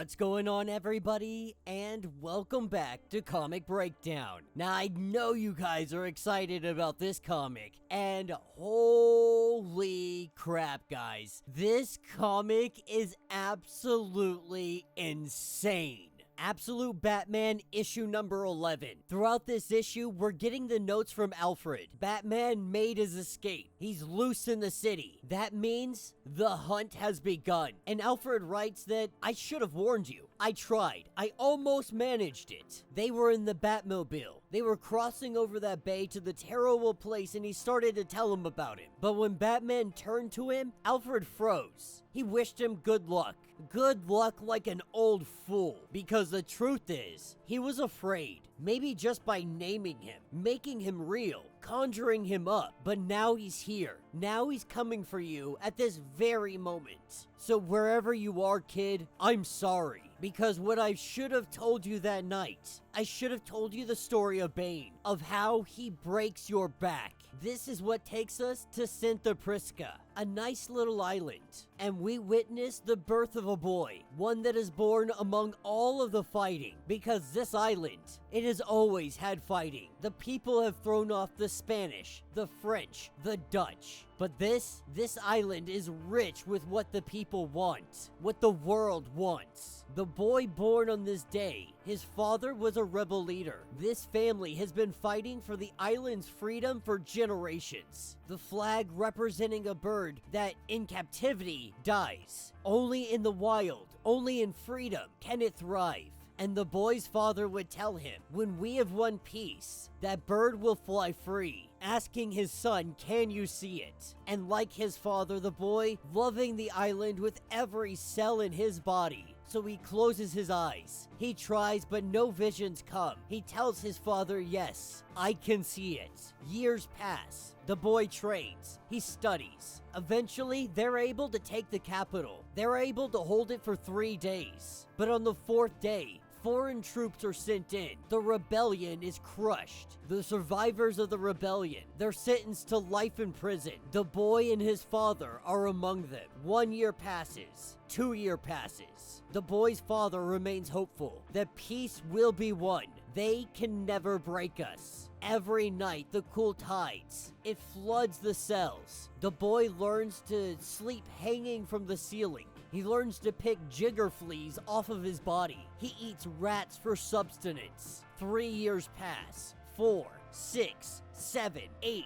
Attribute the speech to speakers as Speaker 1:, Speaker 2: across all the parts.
Speaker 1: What's going on, everybody, and welcome back to Comic Breakdown. Now, I know you guys are excited about this comic, and holy crap, guys. This comic is absolutely insane. Absolute Batman issue number 11. Throughout this issue, we're getting the notes from Alfred. Batman made his escape. He's loose in the city. That means the hunt has begun. And Alfred writes that, I should have warned you. I tried. I almost managed it. They were in the Batmobile. They were crossing over that bay to the terrible place, and he started to tell him about him. But when Batman turned to him, Alfred froze. He wished him good luck. Good luck like an old fool. Because the truth is, he was afraid. Maybe just by naming him, making him real, conjuring him up. But now he's here. Now he's coming for you at this very moment. So wherever you are, kid, I'm sorry. Because what I should have told you that night, I should have told you the story of Bane, of how he breaks your back. This is what takes us to Santa Prisca, a nice little island. And we witness the birth of a boy, one that is born among all of the fighting. Because this island, it has always had fighting. The people have thrown off the Spanish, the French, the Dutch. But this island is rich with what the people want, what the world wants. The boy born on this day, his father was a rebel leader. This family has been fighting for the island's freedom for generations. The flag representing a bird that, in captivity, dies. Only in the wild, only in freedom can it thrive. And the boy's father would tell him, when we have won peace, that bird will fly free, asking his son, can you see it? And like his father, the boy, loving the island with every cell in his body. So he closes his eyes. He tries, but no visions come. He tells his father, yes, I can see it. Years pass. The boy trains. He studies. Eventually, they're able to take the capital. They're able to hold it for 3 days. But on the 4th day, foreign troops are sent in. The rebellion is crushed. The survivors of the rebellion, they're sentenced to life in prison. The boy and his father are among them. 1 year passes. 2 years passes. The boy's father remains hopeful that peace will be won. They can never break us. Every night, the cool tides, it floods the cells. The boy learns to sleep hanging from the ceiling. He learns to pick jigger fleas off of his body. He eats rats for subsistence. 3 years pass. 4, 6, 7, 8,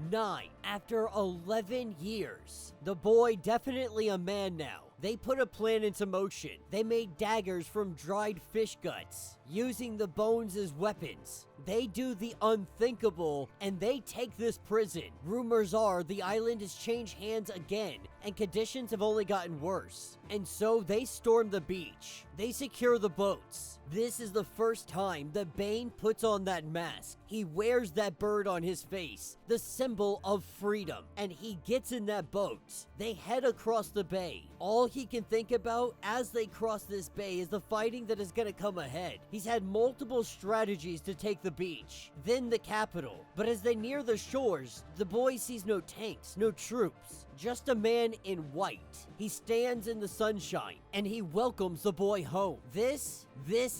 Speaker 1: 9. After 11 years, the boy, definitely a man now, they put a plan into motion. They made daggers from dried fish guts, using the bones as weapons. They do the unthinkable, and they take this prison. Rumors are the island has changed hands again, and conditions have only gotten worse. And so they storm the beach. They secure the boats. This is the first time that Bane puts on that mask. He wears that bird on his face, the symbol of freedom, and he gets in that boat. They head across the bay. All he can think about as they cross this bay is the fighting that is going to come ahead. He's had multiple strategies to take the beach, then the capital. But as they near the shores, the boy sees no tanks, no troops, just a man in white. He stands in the sunshine, and he welcomes the boy home. This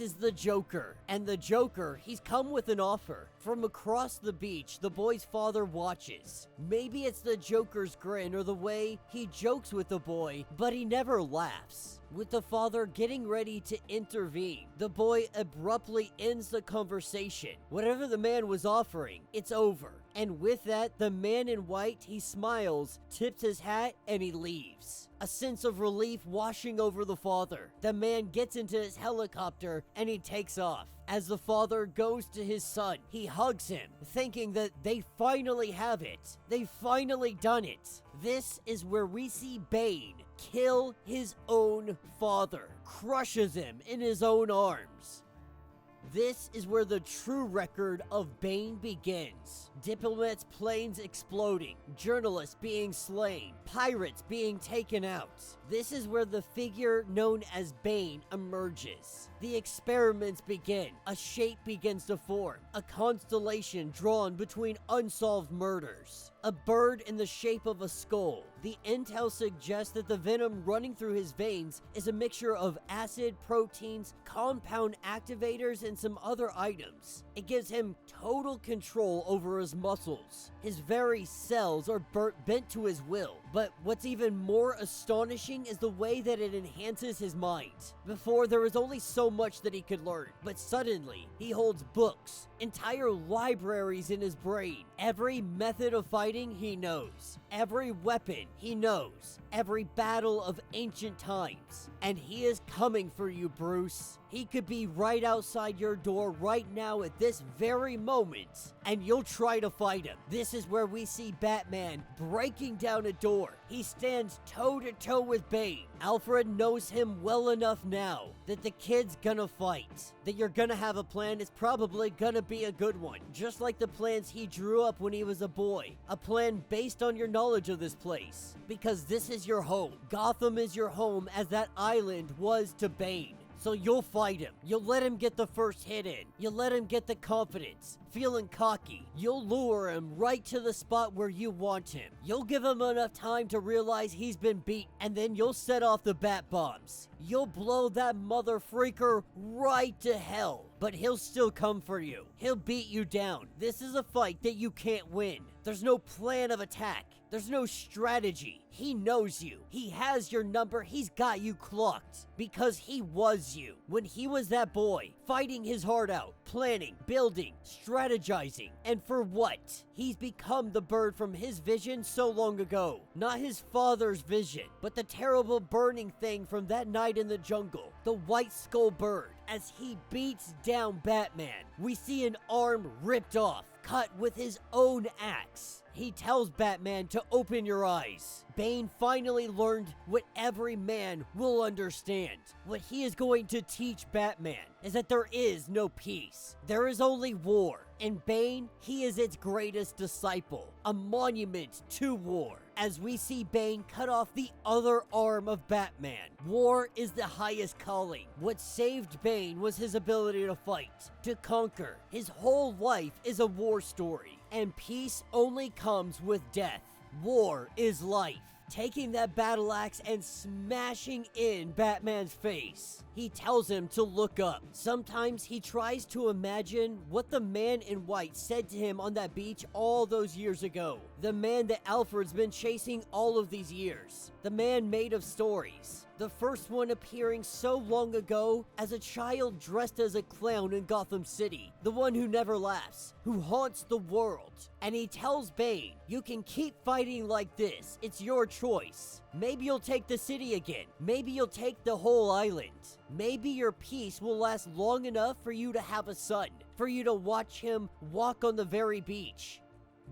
Speaker 1: is the Joker. And the Joker, he's come with an offer. From across the beach, the boy's father watches. Maybe it's the Joker's grin or the way he jokes with the boy, but he never laughs. With the father getting ready to intervene, the boy abruptly ends the conversation. Whatever the man was offering, it's over. And with that, the man in white, he smiles, tips his hat, and he leaves. A sense of relief washing over the father. The man gets into his helicopter and he takes off. As the father goes to his son, he hugs him, thinking that they finally have it. They've finally done it. This is where we see Bane kill his own father, crushes him in his own arms. This is where the true record of Bane begins. Diplomats' planes exploding, journalists being slain, pirates being taken out. This is where the figure known as Bane emerges. The experiments begin. A shape begins to form, a constellation drawn between unsolved murders. a bird in the shape of a skull. The intel suggests that the venom running through his veins is a mixture of acid, proteins, compound activators, and some other items. It gives him total control over his muscles. His very cells are bent to his will. But what's even more astonishing is the way that it enhances his mind. Before, there was only so much that he could learn, but suddenly, he holds books, entire libraries in his brain. Every method of fighting he knows. Every weapon he knows. Every battle of ancient times. And he is coming for you, Bruce. He could be right outside your door right now at this very moment, and you'll try to fight him. This is where we see Batman breaking down a door. He stands toe-to-toe with Bane. Alfred knows him well enough now that the kid's gonna fight. That you're gonna have a plan is probably gonna be a good one. Just like the plans he drew up when he was a boy. A plan based on your knowledge of this place. Because this is your home. Gotham is your home as that island was to Bane. So you'll fight him. You'll let him get the first hit in. You'll let him get the confidence. Feeling cocky. You'll lure him right to the spot where you want him. You'll give him enough time to realize he's been beat, and then you'll set off the bat bombs. You'll blow that mother freaker right to hell. But he'll still come for you. He'll beat you down. This is a fight that you can't win. There's no plan of attack. There's no strategy. He knows you. He has your number. He's got you clocked. Because he was you. When he was that boy, fighting his heart out, planning, building, strategizing. And for what? He's become the bird from his vision so long ago. Not his father's vision, but the terrible burning thing from that night in the jungle. The white skull bird. As he beats down Batman, we see an arm ripped off, cut with his own axe. He tells Batman to open your eyes. Bane finally learned what every man will understand. What he is going to teach Batman is that there is no peace. There is only war. And Bane, he is its greatest disciple. A monument to war. As we see Bane cut off the other arm of Batman. War is the highest calling. What saved Bane was his ability to fight, to conquer. His whole life is a war story. And peace only comes with death. War is life. Taking that battle axe and smashing in Batman's face. He tells him to look up. Sometimes he tries to imagine what the man in white said to him on that beach all those years ago. The man that Alfred's been chasing all of these years. The man made of stories. The first one appearing so long ago as a child dressed as a clown in Gotham City. The one who never laughs, who haunts the world. And he tells Bane, you can keep fighting like this. It's your choice. Maybe you'll take the city again. Maybe you'll take the whole island. Maybe your peace will last long enough for you to have a son. For you to watch him walk on the very beach.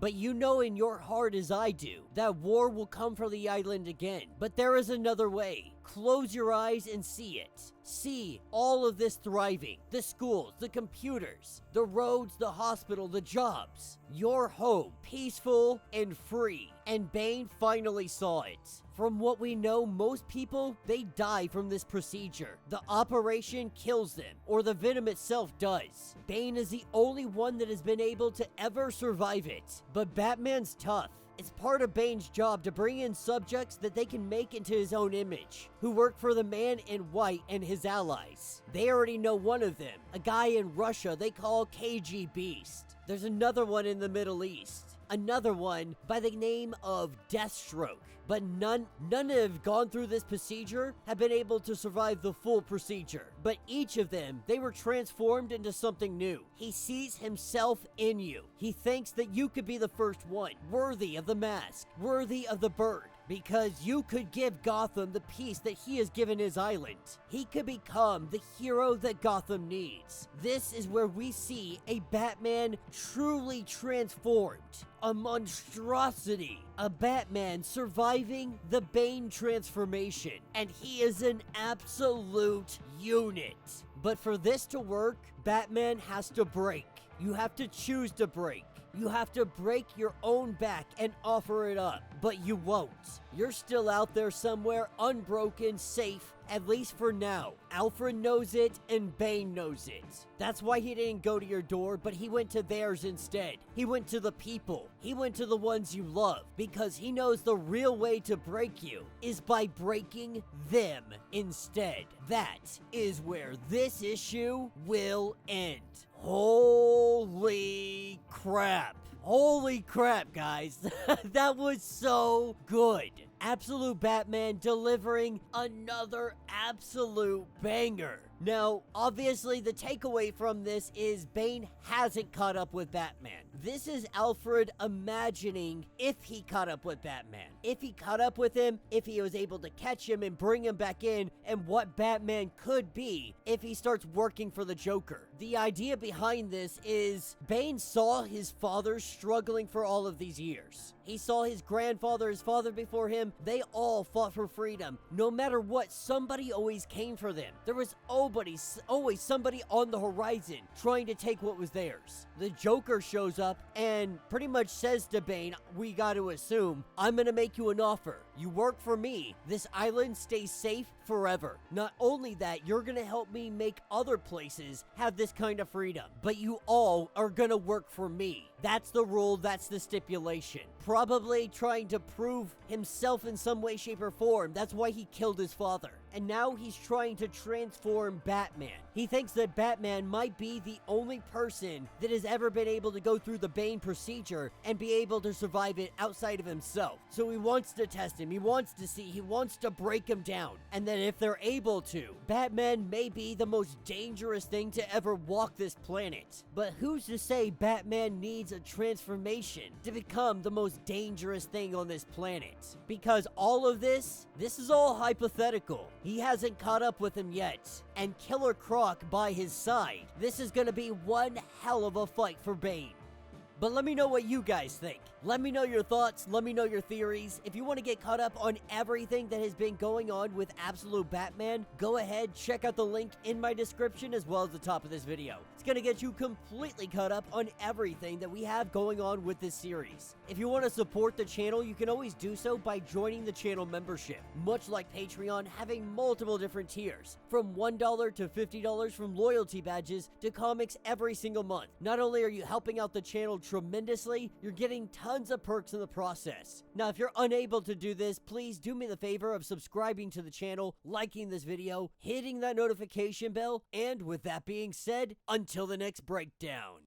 Speaker 1: But you know in your heart as I do, that war will come for the island again. But there is another way. Close your eyes and see it. See all of this thriving. The schools, the computers, the roads, the hospital, the jobs. Your home, peaceful and free. And Bane finally saw it. From what we know, most people, they die from this procedure. The operation kills them, or the venom itself does. Bane is the only one that has been able to ever survive it. But Batman's tough. It's part of Bane's job to bring in subjects that they can make into his own image, who work for the man in white and his allies. They already know one of them, a guy in Russia they call KG Beast. There's another one in the Middle East. Another one by the name of Deathstroke. But none that have gone through this procedure have been able to survive the full procedure. But each of them, they were transformed into something new. He sees himself in you. He thinks that you could be the first one, worthy of the mask, worthy of the bird. Because you could give Gotham the peace that he has given his island. He could become the hero that Gotham needs. This is where we see a Batman truly transformed. A monstrosity. A Batman surviving the Bane transformation. And he is an absolute unit. But for this to work, Batman has to break. You have to choose to break. You have to break your own back and offer it up, but you won't. You're still out there somewhere, unbroken, safe, at least for now. Alfred knows it, and Bane knows it. That's why he didn't go to your door, but he went to theirs instead. He went to the people. He went to the ones you love, because he knows the real way to break you is by breaking them instead. That is where this issue will end. Holy crap. Holy crap, guys. That was so good. Absolute Batman delivering another absolute banger. Now, obviously, the takeaway from this is Bane hasn't caught up with Batman. This is Alfred imagining if he caught up with Batman. If he caught up with him, if he was able to catch him and bring him back in, and what Batman could be if he starts working for the Joker. The idea behind this is Bane saw his father struggling for all of these years. He saw his grandfather, his father before him, they all fought for freedom. No matter what, somebody always came for them. There was always somebody on the horizon trying to take what was theirs. The Joker shows up and pretty much says to Bane, we got to assume, I'm gonna make you an offer. You work for me. This island stays safe forever. Not only that, you're gonna help me make other places have this kind of freedom, but you all are gonna work for me. That's the rule, that's the stipulation. Probably trying to prove himself in some way, shape, or form. That's why he killed his father. And now he's trying to transform Batman. He thinks that Batman might be the only person that has ever been able to go through the Bane procedure and be able to survive it outside of himself. So he wants to test him, he wants to break him down. And that if they're able to, Batman may be the most dangerous thing to ever walk this planet. But who's to say Batman needs a transformation to become the most dangerous thing on this planet? Because all of this is all hypothetical. He hasn't caught up with him yet. And Killer Croc by his side. This is gonna be one hell of a fight for Bane. But let me know what you guys think. Let me know your thoughts. Let me know your theories. If you want to get caught up on everything that has been going on with Absolute Batman, go ahead, check out the link in my description as well as the top of this video. It's going to get you completely caught up on everything that we have going on with this series. If you want to support the channel, you can always do so by joining the channel membership. Much like Patreon, having multiple different tiers, from $1 to $50 from loyalty badges to comics every single month. Not only are you helping out the channel tremendously, you're getting tons of perks in the process. Now, if you're unable to do this, please do me the favor of subscribing to the channel, liking this video, hitting that notification bell, and with that being said, until the next breakdown.